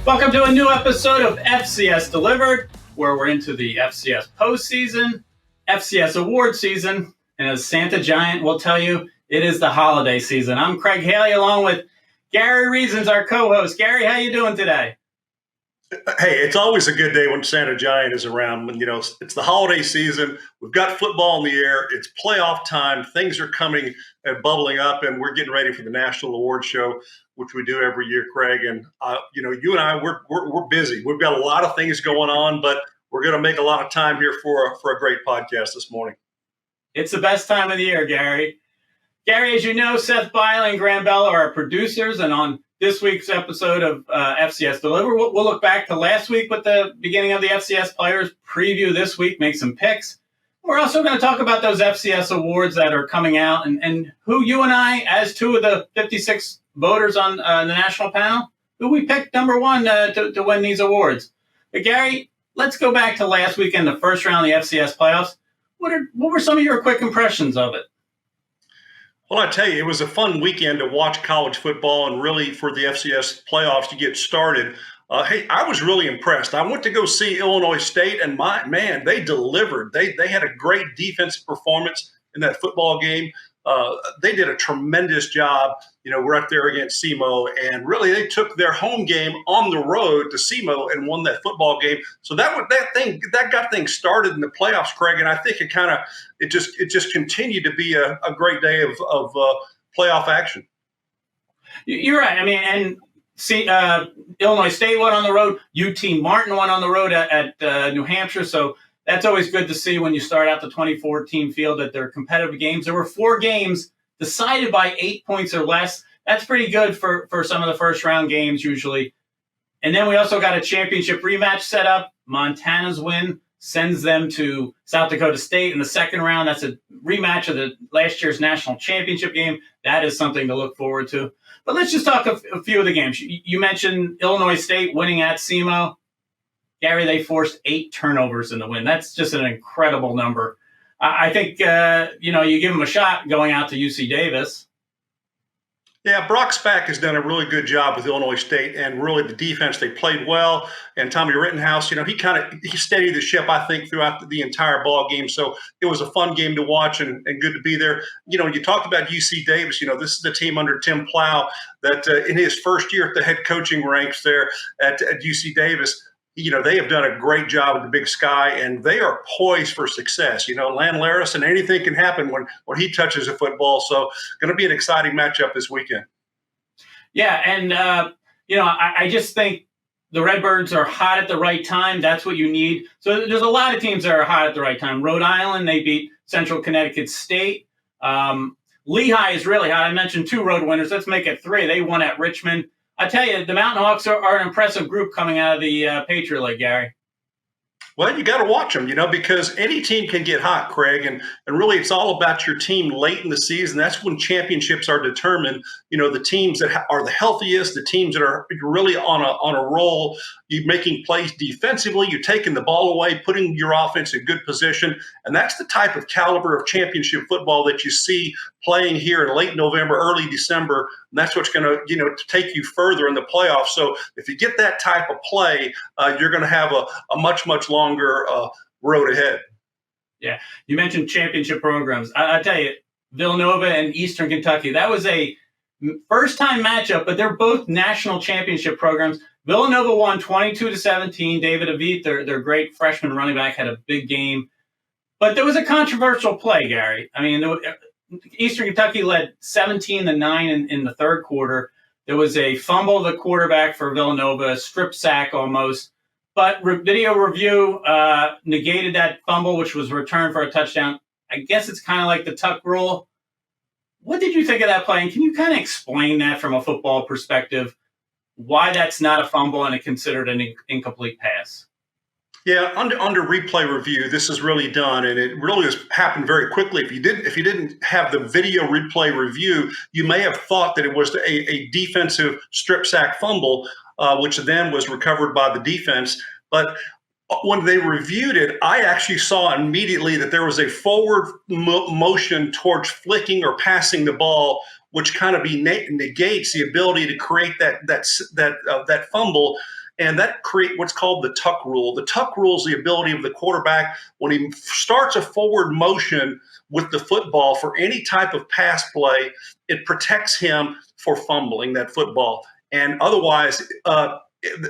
Welcome to a new episode of FCS Delivered, where we're into the FCS Postseason, FCS Awards season, and as Santa Giant will tell you, it is the holiday season. I'm Craig Haley, along with Gary Reasons, our co-host. Gary, how you doing today? Hey, it's always a good day when Santa Giant is around. When it's the holiday season, we've got football in the air. It's playoff time. Things are coming and bubbling up, and we're getting ready for the National Awards show, which we do every year, Craig. And you and I, we're busy. We've got a lot of things going on, but we're going to make a lot of time here for a great podcast this morning. It's the best time of the year, Gary. Gary, as you know, Seth, Biley, and Graham Bell are our producers, and on this week's episode of FCS Delivered, we'll look back to last week with the beginning of the FCS players, preview this week, make some picks. We're also going to talk about those FCS awards that are coming out and who you and I, as two of the 56 voters on the national panel, who we picked number one to win these awards. But Gary, let's go back to last weekend, the first round of the FCS playoffs. What were some of your quick impressions of it? Well, I tell you, it was a fun weekend to watch college football and really for the FCS playoffs to get started. Hey, I was really impressed. I went to go see Illinois State, and man, they delivered. They had a great defensive performance in that football game. They did a tremendous job. We're up there against SEMO, and really they took their home game on the road to SEMO and won that football game. So that got things started in the playoffs, Craig. And I think it just continued to be a great day of playoff action. You're right. I mean, and Illinois State went on the road. UT Martin went on the road at New Hampshire. So that's always good to see when you start out the 2014 field that they're competitive games. There were 4 games decided by 8 points or less. That's pretty good for some of the first round games usually. And then we also got a championship rematch set up. Montana's win sends them to South Dakota State in the second round. That's a rematch of the last year's national championship game. That is something to look forward to. But let's just talk a few of the games. You mentioned Illinois State winning at SEMO. Gary, they forced 8 turnovers in the win. That's just an incredible number. I think, you give them a shot going out to UC Davis. Yeah, Brock Spack has done a really good job with Illinois State, and really the defense, they played well. And Tommy Rittenhouse, he steadied the ship, I think, throughout the entire ball game. So it was a fun game to watch and good to be there. You talked about UC Davis. This is the team under Tim Plow that in his first year at the head coaching ranks there at UC Davis, they have done a great job with the Big Sky, and they are poised for success. Lan Larison, anything can happen when he touches a football. So going to be an exciting matchup this weekend. Yeah, and, I just think the Redbirds are hot at the right time. That's what you need. So there's a lot of teams that are hot at the right time. Rhode Island, they beat Central Connecticut State. Lehigh is really hot. I mentioned 2 road winners. Let's make it 3. They won at Richmond. I tell you, the Mountain Hawks are an impressive group coming out of the Patriot League, Gary. Well, you got to watch them, because any team can get hot, Craig, and really it's all about your team late in the season. That's when championships are determined. The teams that are the healthiest, the teams that are really on a roll, you're making plays defensively, you're taking the ball away, putting your offense in good position, and that's the type of caliber of championship football that you see playing here in late November, early December. And that's what's going to, take you further in the playoffs. So if you get that type of play, you're going to have a much, much longer road ahead. Yeah. You mentioned championship programs. I tell you, Villanova and Eastern Kentucky, that was a first-time matchup, but they're both national championship programs. Villanova won 22-17. David Avit, their great freshman running back, had a big game. But there was a controversial play, Gary. I mean, Eastern Kentucky led 17-9 in the third quarter. There was a fumble of the quarterback for Villanova, a strip sack almost. But video review negated that fumble, which was returned for a touchdown. I guess it's kind of like the tuck rule. What did you think of that play? And can you kind of explain that from a football perspective, why that's not a fumble and considered an incomplete pass? Yeah, under replay review, this is really done, and it really has happened very quickly. If you didn't have the video replay review, you may have thought that it was a defensive strip sack fumble, which then was recovered by the defense. But when they reviewed it, I actually saw immediately that there was a forward motion towards flicking or passing the ball, which kind of negates the ability to create that fumble. and that create what's called the tuck rule. The tuck rule is the ability of the quarterback when he starts a forward motion with the football for any type of pass play, it protects him for fumbling that football. And otherwise,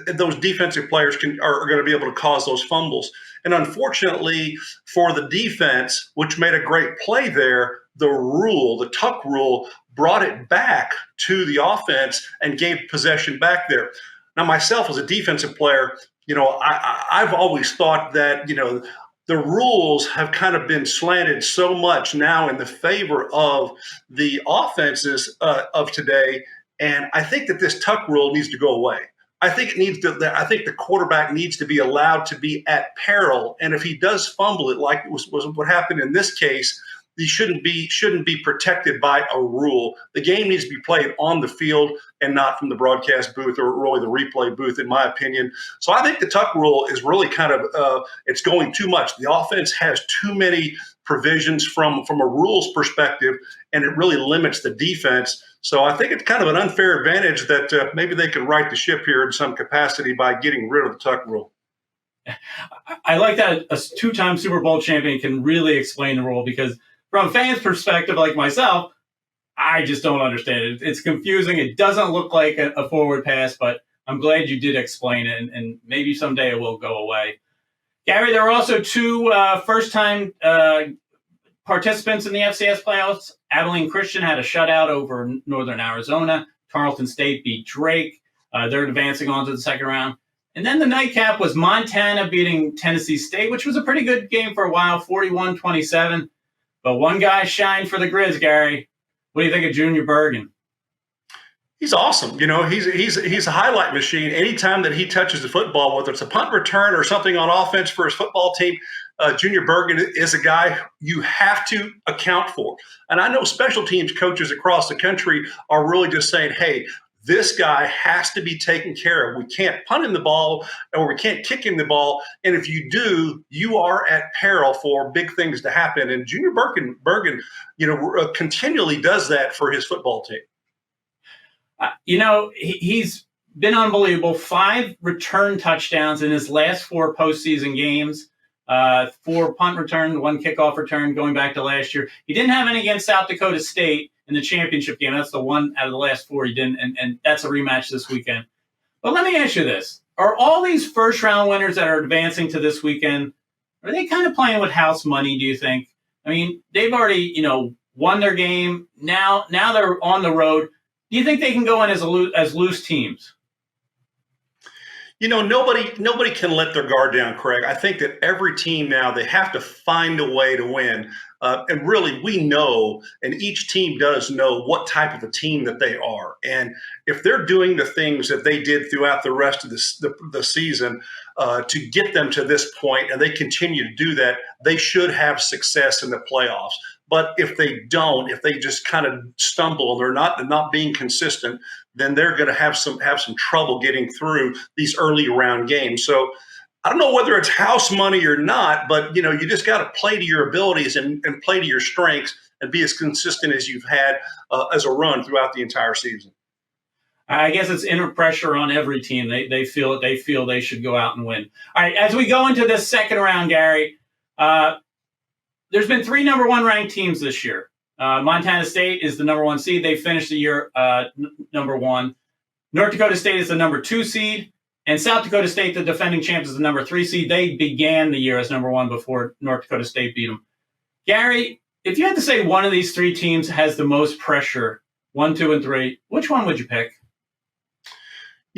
those defensive players are going to be able to cause those fumbles. And unfortunately for the defense, which made a great play there, the tuck rule, brought it back to the offense and gave possession back there. Now, myself as a defensive player, I've always thought that, the rules have kind of been slanted so much now in the favor of the offenses of today. And I think that this tuck rule needs to go away. I think the quarterback needs to be allowed to be at peril. And if he does fumble it, like was what happened in this case, he shouldn't be protected by a rule. The game needs to be played on the field and not from the broadcast booth or really the replay booth, in my opinion. So I think the tuck rule is really kind of it's going too much. The offense has too many provisions from a rules perspective, and it really limits the defense. So I think it's kind of an unfair advantage that maybe they could right the ship here in some capacity by getting rid of the tuck rule. I like that a two-time Super Bowl champion can really explain the rule, because from a fan's perspective like myself, I just don't understand it. It's confusing. It doesn't look like a forward pass, but I'm glad you did explain it, and maybe someday it will go away. Gary, there were also two first-time participants in the FCS playoffs. Abilene Christian had a shutout over Northern Arizona. Tarleton State beat Drake. They're advancing on to the second round. And then the nightcap was Montana beating Tennessee State, which was a pretty good game for a while, 41-27. But one guy shined for the Grizz, Gary. What do you think of Junior Bergen? He's awesome. He's a highlight machine. Anytime that he touches the football, whether it's a punt return or something on offense for his football team, Junior Bergen is a guy you have to account for. And I know special teams coaches across the country are really just saying, hey, this guy has to be taken care of. We can't punt him the ball or we can't kick him the ball. And if you do, you are at peril for big things to happen. And Junior Bergen, continually does that for his football team. He's been unbelievable. 5 return touchdowns in his last 4 postseason games. 4 punt return, 1 kickoff return going back to last year. He didn't have any against South Dakota State in the championship game. That's the one out of the last 4 he didn't, and that's a rematch this weekend. But let me ask you this. Are all these first-round winners that are advancing to this weekend, are they kind of playing with house money, do you think? I mean, they've already, won their game. Now they're on the road. Do you think they can go in as loose teams? Nobody can let their guard down, Craig. I think that every team now, they have to find a way to win. And really, we know, and each team does know what type of a team that they are. And if they're doing the things that they did throughout the rest of the season to get them to this point, and they continue to do that, they should have success in the playoffs. But if they don't, if they just kind of stumble and they're not being consistent, then they're going to have some trouble getting through these early round games. So I don't know whether it's house money or not, but you just got to play to your abilities and play to your strengths and be as consistent as you've had as a run throughout the entire season. I guess it's inner pressure on every team. They feel they should go out and win. All right, as we go into this second round, Gary, there's been 3 number 1 ranked teams this year. Montana State is the number 1 seed. They finished the year number 1. North Dakota State is the number 2 seed. And South Dakota State, the defending champs, is the number 3 seed. They began the year as number 1 before North Dakota State beat them. Gary, if you had to say one of these 3 teams has the most pressure, 1, 2, and 3, which one would you pick?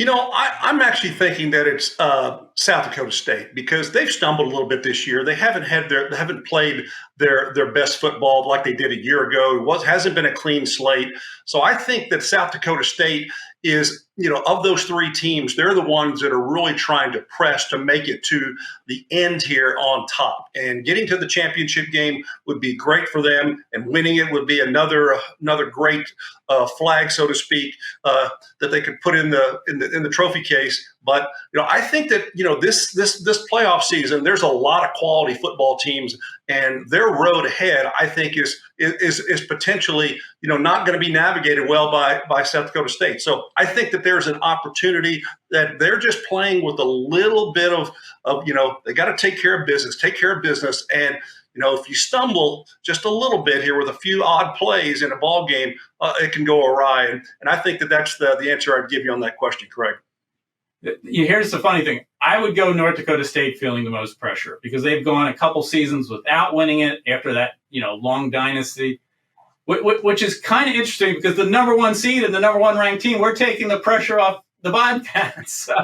I'm actually thinking that it's South Dakota State because they've stumbled a little bit this year. They haven't played their best football like they did a year ago. Hasn't been a clean slate. So I think that South Dakota State is, of those 3 teams, they're the ones that are really trying to press to make it to the end here on top. And getting to the championship game would be great for them, and winning it would be another great flag, so to speak, that they could put in the trophy case. But I think that this playoff season, there's a lot of quality football teams, and their road ahead, I think, is potentially not going to be navigated well by South Dakota State. So I think that there's an opportunity that they're just playing with a little bit of they got to take care of business, and if you stumble just a little bit here with a few odd plays in a ball game, it can go awry. And I think that's the answer I'd give you on that question, Craig. Here's the funny thing. I would go North Dakota State feeling the most pressure because they've gone a couple seasons without winning it after that, long dynasty, which is kind of interesting because the number one seed and the number one ranked team, we're taking the pressure off the Bobcats. So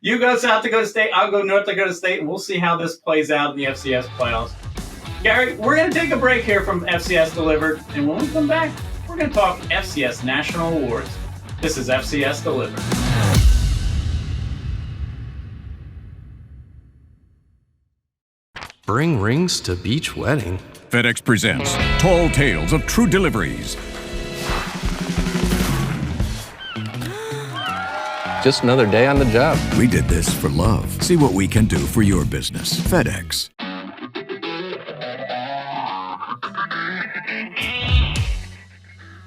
you go South Dakota State, I'll go North Dakota State, and we'll see how this plays out in the FCS playoffs. Gary, we're going to take a break here from FCS Delivered, and when we come back, we're going to talk FCS National Awards. This is FCS Delivered. Bring rings to beach wedding. FedEx presents Tall Tales of True Deliveries. Just another day on the job. We did this for love. See what we can do for your business. FedEx.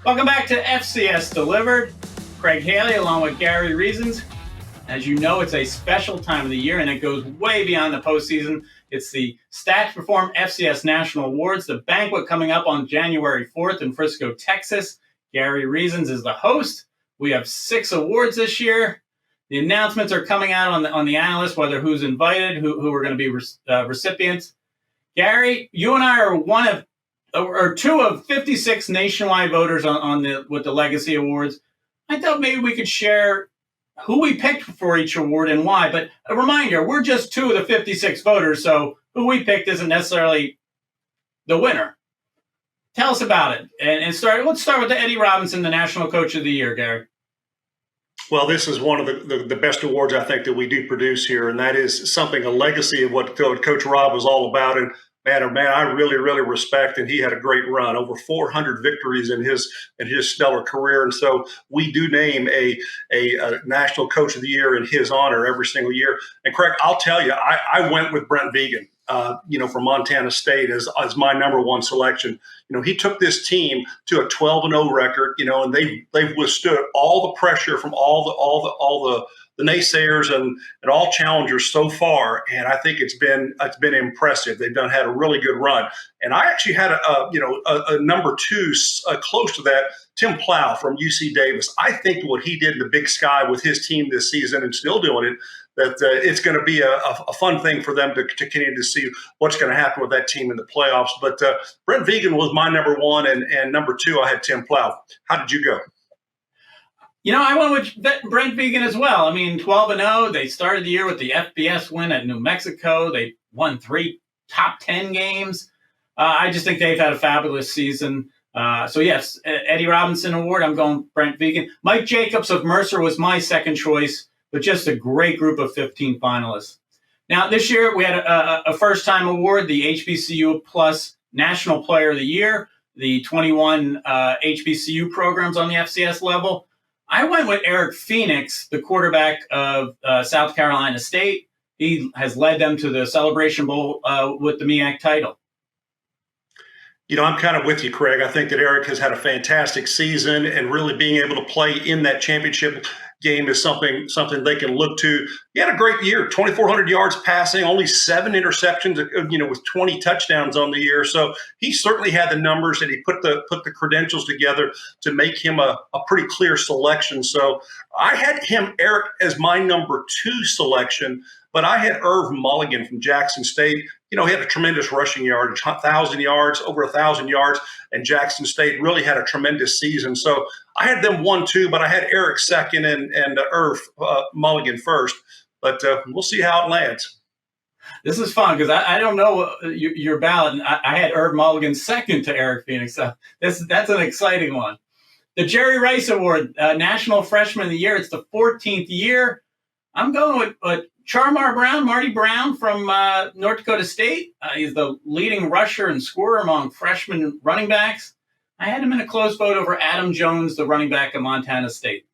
Welcome back to FCS Delivered. Craig Haley along with Gary Reasons. As you know, it's a special time of the year, and it goes way beyond the postseason. It's the Stats Perform FCS National Awards, the banquet coming up on January 4th in Frisco, Texas. Gary Reasons is the host. We have 6 awards this year. The announcements are coming out on the analyst, whether who's invited, who are going to be recipients. Gary, you and I are two of 56 nationwide voters with the Legacy Awards. I thought maybe we could share who we picked for each award and why. But a reminder, we're just 2 of the 56 voters, so who we picked isn't necessarily the winner. Tell us about it. And let's start with the Eddie Robinson, the National Coach of the Year, Gary. Well, this is one of the best awards I think that we do produce here, and that is something, a legacy of what Coach Rob was all about. And man, I really, really respect, and he had a great run, over 400 victories in his stellar career. And so we do name a National Coach of the Year in his honor every single year. And Craig, I'll tell you, I went with Brent Vigen, from Montana State as my number one selection. He took this team to a 12-0 record, and they've withstood all the pressure from all the naysayers and all challengers so far, and I think it's been impressive. They've had a really good run, and I actually had a number 2 close to that, Tim Plow from UC Davis. I think what he did in the Big Sky with his team this season, and still doing it, that it's going to be a fun thing for them to continue to see what's going to happen with that team in the playoffs. But Brent Vigen was my number 1, and number 2 I had Tim Plow. How did you go? I went with Brent Vigen as well. 12-0. They started the year with the FBS win at New Mexico. They won 3 top 10 games. I just think they've had a fabulous season. So, yes, Eddie Robinson Award, I'm going Brent Vigen. Mike Jacobs of Mercer was my second choice, but just a great group of 15 finalists. Now, this year we had a first-time award, the HBCU Plus National Player of the Year, the 21 HBCU programs on the FCS level. I went with Eric Phoenix, the quarterback of South Carolina State. He has led them to the Celebration Bowl with the MEAC title. I'm kind of with you, Craig. I think that Eric has had a fantastic season, and really being able to play in that championship game is something they can look to. He had a great year, 2,400 yards passing, only 7 interceptions, with 20 touchdowns on the year. So he certainly had the numbers, and he put the credentials together to make him a pretty clear selection. So I had Eric, as my number 2 selection, but I had Irv Mulligan from Jackson State. He had a tremendous rushing yardage, 1,000 yards, over 1,000 yards, and Jackson State really had a tremendous season. So I had them 1, 2, but I had Eric second and Irv Mulligan first. But we'll see how it lands. This is fun because I don't know your ballot. I had Irv Mulligan second to Eric Phoenix. So that's an exciting one. The Jerry Rice Award, National Freshman of the Year. It's the 14th year. I'm going with Marty Brown from North Dakota State. He's the leading rusher and scorer among freshman running backs. I had him in a close vote over Adam Jones, the running back of Montana State.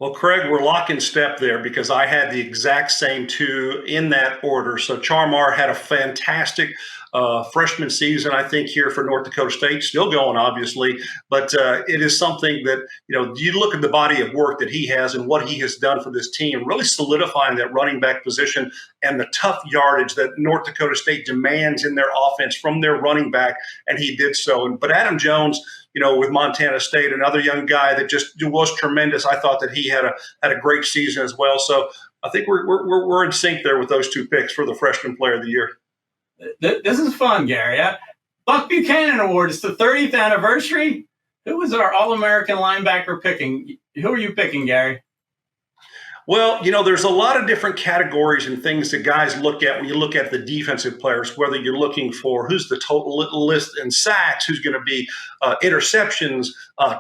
Well, Craig, we're lock in step there because I had the exact same two in that order. So Charmar had a fantastic freshman season, I think, here for North Dakota State, still going, obviously. But it is something that, you look at the body of work that he has and what he has done for this team, really solidifying that running back position and the tough yardage that North Dakota State demands in their offense from their running back. And he did so. But Adam Jones, with Montana State, another young guy that just was tremendous. I thought that he had a great season as well. So I think we're in sync there with those two picks for the freshman player of the year. This is fun, Gary. Buck Buchanan Award. It's the 30th anniversary. Who was our All-American linebacker picking? Who are you picking, Gary? Well, there's a lot of different categories and things that guys look at when you look at the defensive players, whether you're looking for who's the total list in sacks, who's going to be interceptions,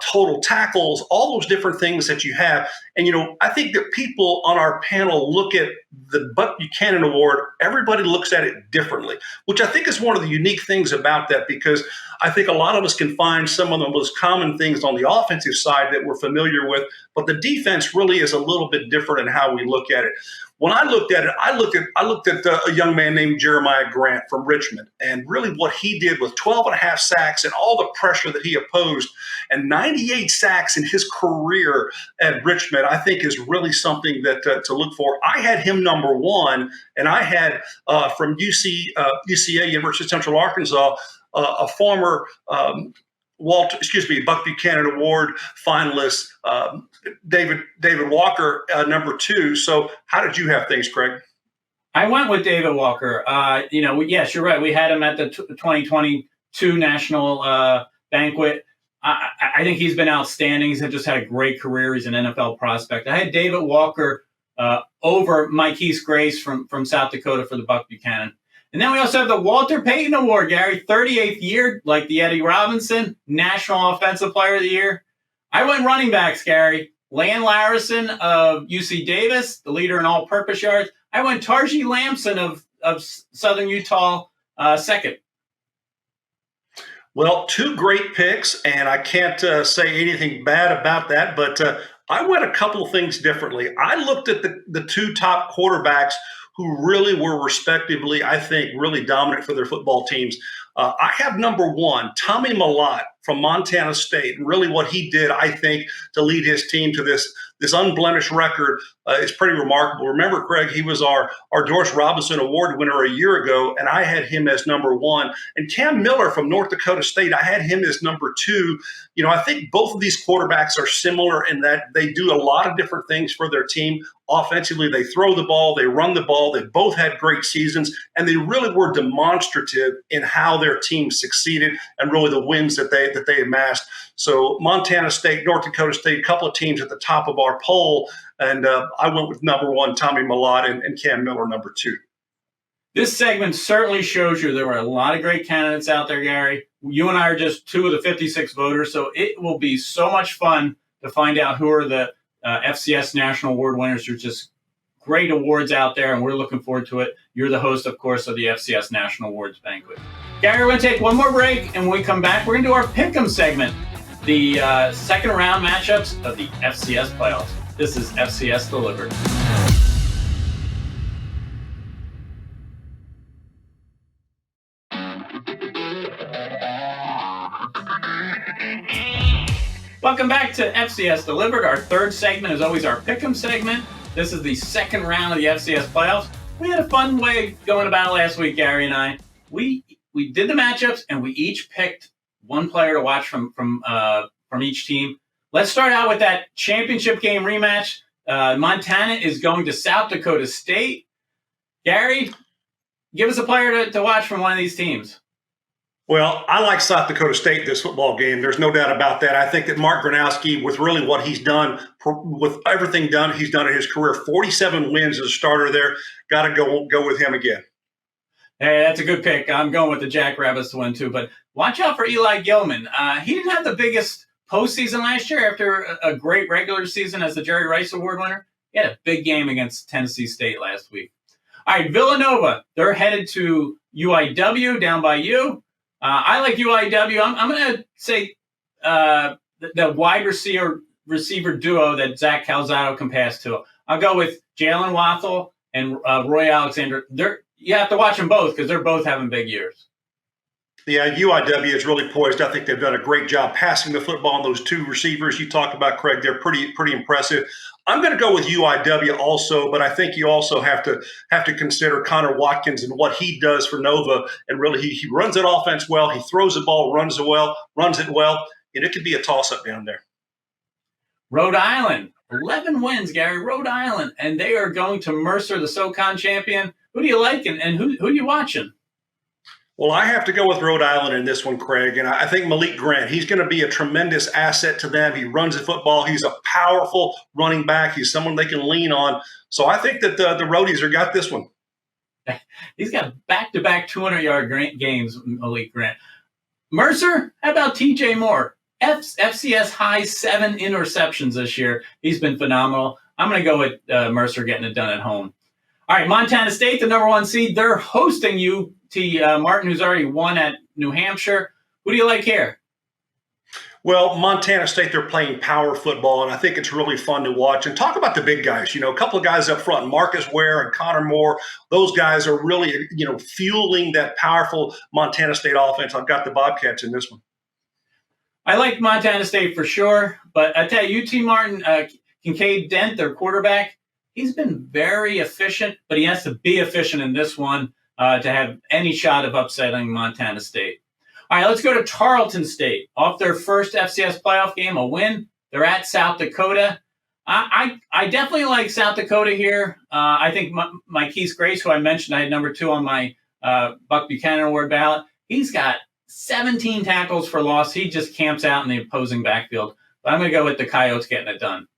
total tackles, all those different things that you have. And, I think that people on our panel look at the Buck Buchanan Award. Everybody looks at it differently, which I think is one of the unique things about that, because I think a lot of us can find some of the most common things on the offensive side that we're familiar with, but the defense really is a little bit different in how we look at it. When I looked at it, I looked at a young man named Jeremiah Grant from Richmond, and really what he did with 12 and a half sacks and all the pressure that he opposed, and 98 sacks in his career at Richmond, I think is really something that to look for. I had him number one, and I had from UCA, University of Central Arkansas, a former Buck Buchanan Award finalist, David Walker, number two. So how did you have things, Craig? I went with David Walker. Yes, you're right. We had him at the 2022 national banquet. I think he's been outstanding. He's just had a great career. He's an NFL prospect. I had David Walker over Mikeese Grace from South Dakota for the Buck Buchanan. And then we also have the Walter Payton Award, Gary, 38th year, like the Eddie Robinson, National Offensive Player of the Year. I went running backs, Gary. Lan Larison of UC Davis, the leader in all-purpose yards. I went Tarji Lamson of Southern Utah, second. Well, two great picks, and I can't say anything bad about that, but I went a couple of things differently. I looked at the two top quarterbacks who really were respectively, I think, really dominant for their football teams. I have number one, Tommy Mellott from Montana State, and really what he did, I think, to lead his team to this unblemished record is pretty remarkable. Remember, Craig, he was our Doris Robinson Award winner a year ago, and I had him as number one. And Cam Miller from North Dakota State, I had him as number two. I think both of these quarterbacks are similar in that they do a lot of different things for their team. Offensively, they throw the ball, they run the ball. They both had great seasons, and they really were demonstrative in how their team succeeded and really the wins that they amassed. So Montana State, North Dakota State, a couple of teams at the top of our poll, and I went with number one, Tommy Mellott, and Cam Miller, number two. This segment certainly shows you there were a lot of great candidates out there, Gary. You and I are just two of the 56 voters, so it will be so much fun to find out who are the FCS National Award winners. There's just great awards out there, and we're looking forward to it. You're the host, of course, of the FCS National Awards banquet. Gary, we're going to take one more break, and when we come back, we're going to do our Pick'em segment, the second round matchups of the FCS playoffs. This is FCS Delivered. Welcome back to FCS Delivered. Our third segment is always our Pick'em segment. This is the second round of the FCS playoffs. We had a fun way going about it last week, Gary and I. We did the matchups, and we each picked one player to watch from each team. Let's start out with that championship game rematch. Montana is going to South Dakota State. Gary, give us a player to watch from one of these teams. Well, I like South Dakota State this football game. There's no doubt about that. I think that Mark Gronowski, with really what he's done, with everything he's done in his career, 47 wins as a starter there, got to go with him again. Hey, that's a good pick. I'm going with the Jackrabbits to win too. But watch out for Eli Gilman. He didn't have the biggest postseason last year after a great regular season as the Jerry Rice Award winner. He had a big game against Tennessee State last week. All right, Villanova. They're headed to UIW down by you. I like UIW. I'm going to say the wide receiver receiver duo that Zach Calzado can pass to. I'll go with Jalen Wathel and Roy Alexander. You have to watch them both because they're both having big years. Yeah, UIW is really poised. I think they've done a great job passing the football on those two receivers you talked about, Craig. They're pretty impressive. I'm going to go with UIW also, but I think you also have to consider Connor Watkins and what he does for Nova. And really, he runs that offense well. He throws the ball, runs it well, and it could be a toss-up down there. Rhode Island, 11 wins, Gary. Rhode Island, and they are going to Mercer, the SoCon champion. Who do you like, and who are you watching? Well, I have to go with Rhode Island in this one, Craig, and I think Malik Grant, he's going to be a tremendous asset to them. He runs the football. He's a powerful running back. He's someone they can lean on. So I think that the Roadies are got this one. He's got back-to-back 200-yard games, Malik Grant. Mercer, how about TJ Moore? FCS high 7 interceptions this year. He's been phenomenal. I'm going to go with Mercer getting it done at home. All right, Montana State, the number 1 seed. They're hosting UT Martin, who's already won at New Hampshire. Who do you like here? Well, Montana State, they're playing power football, and I think it's really fun to watch. And talk about the big guys. A couple of guys up front, Marcus Ware and Connor Moore. Those guys are really, fueling that powerful Montana State offense. I've got the Bobcats in this one. I like Montana State for sure, but I tell you, UT Martin, Kincaid Dent, their quarterback, he's been very efficient, but he has to be efficient in this one to have any shot of upsetting Montana State. All right, let's go to Tarleton State. Off their first FCS playoff game, a win. They're at South Dakota. I definitely like South Dakota here. I think Keith Grace, who I mentioned, I had number 2 on my Buck Buchanan Award ballot. He's got 17 tackles for loss. He just camps out in the opposing backfield. But I'm going to go with the Coyotes getting it done.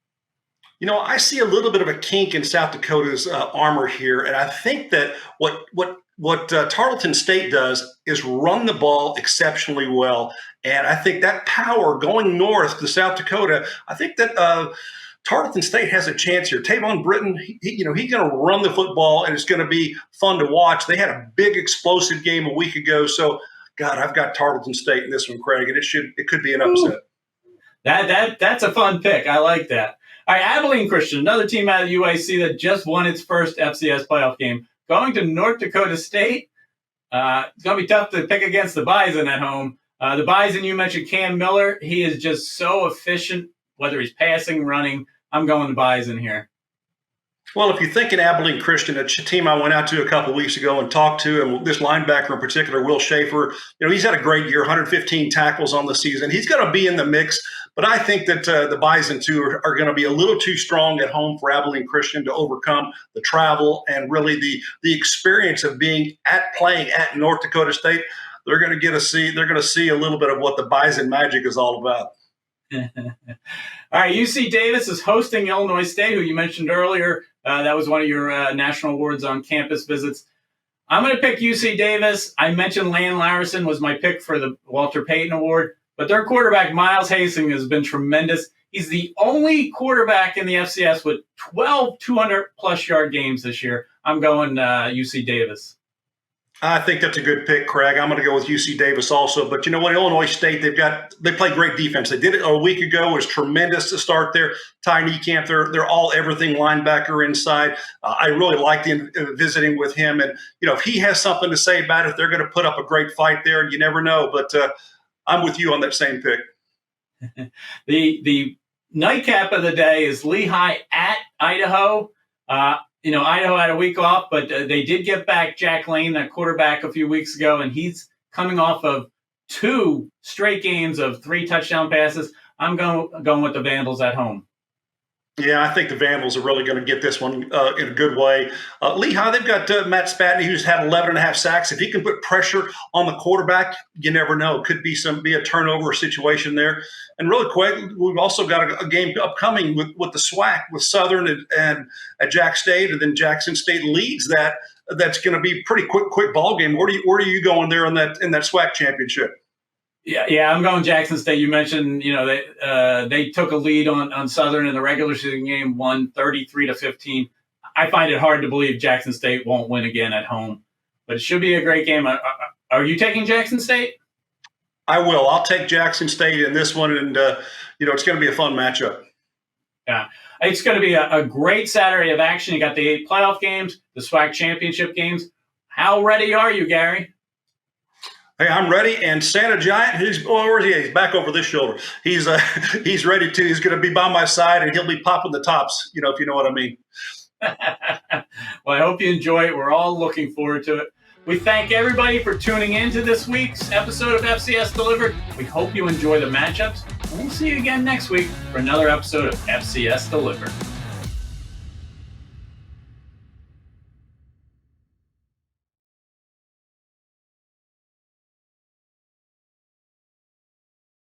I see a little bit of a kink in South Dakota's armor here, and I think that what Tarleton State does is run the ball exceptionally well, and I think that power going north to South Dakota, I think that Tarleton State has a chance here. Tavon Britton, he's going to run the football, and it's going to be fun to watch. They had a big explosive game a week ago, so God, I've got Tarleton State in this one, Craig, and it could be an upset. That's a fun pick. I like that. All right, Abilene Christian, another team out of UIC that just won its first FCS playoff game, going to North Dakota State. It's going to be tough to pick against the Bison at home. The Bison, you mentioned Cam Miller. He is just so efficient, whether he's passing, running. I'm going to Bison here. Well, if you're thinking Abilene Christian, a team I went out to a couple of weeks ago and talked to, and this linebacker in particular, Will Schaefer, he's had a great year, 115 tackles on the season. He's going to be in the mix, but I think that the Bison, too, are going to be a little too strong at home for Abilene Christian to overcome the travel and really the experience of playing at North Dakota State. They're going to see a little bit of what the Bison magic is all about. All right, UC Davis is hosting Illinois State, who you mentioned earlier. That was one of your National Awards on campus visits. I'm going to pick UC Davis. I mentioned Lane Larison was my pick for the Walter Payton Award, but their quarterback, Miles Hastings, has been tremendous. He's the only quarterback in the FCS with 12 200-plus yard games this year. I'm going UC Davis. I think that's a good pick, Craig. I'm going to go with UC Davis also. But you know what? Illinois State, they play great defense. They did it a week ago. It was tremendous to start there. Ty Niekamp, they're all everything linebacker inside. I really liked visiting with him. And, if he has something to say about it, they're going to put up a great fight there. And you never know. But I'm with you on that same pick. The nightcap of the day is Lehigh at Idaho. Idaho had a week off, but they did get back Jack Lane, that quarterback, a few weeks ago, and he's coming off of 2 straight games of 3 touchdown passes. I'm going with the Vandals at home. Yeah, I think the Vandals are really going to get this one in a good way. Lehigh, they've got Matt Spatney, who's had 11.5 sacks. If he can put pressure on the quarterback, you never know. It could be a turnover situation there. And really quick, we've also got a game upcoming with the SWAC, with Southern and at Jack State, and then Jackson State leads that. That's going to be a pretty quick ball game. Where are you going there in that SWAC championship? Yeah, I'm going Jackson State. You mentioned, they took a lead on Southern in the regular season game, won 33-15. I find it hard to believe Jackson State won't win again at home, but it should be a great game. Are you taking Jackson State? I will. I'll take Jackson State in this one, and it's going to be a fun matchup. Yeah, it's going to be a great Saturday of action. You got the 8 playoff games, the SWAC championship games. How ready are you, Gary? Hey, I'm ready. And Santa Giant, where is he? He's back over this shoulder. He's ready too. He's going to be by my side, and he'll be popping the tops, if you know what I mean. Well, I hope you enjoy it. We're all looking forward to it. We thank everybody for tuning in to this week's episode of FCS Delivered. We hope you enjoy the matchups. And we'll see you again next week for another episode of FCS Delivered.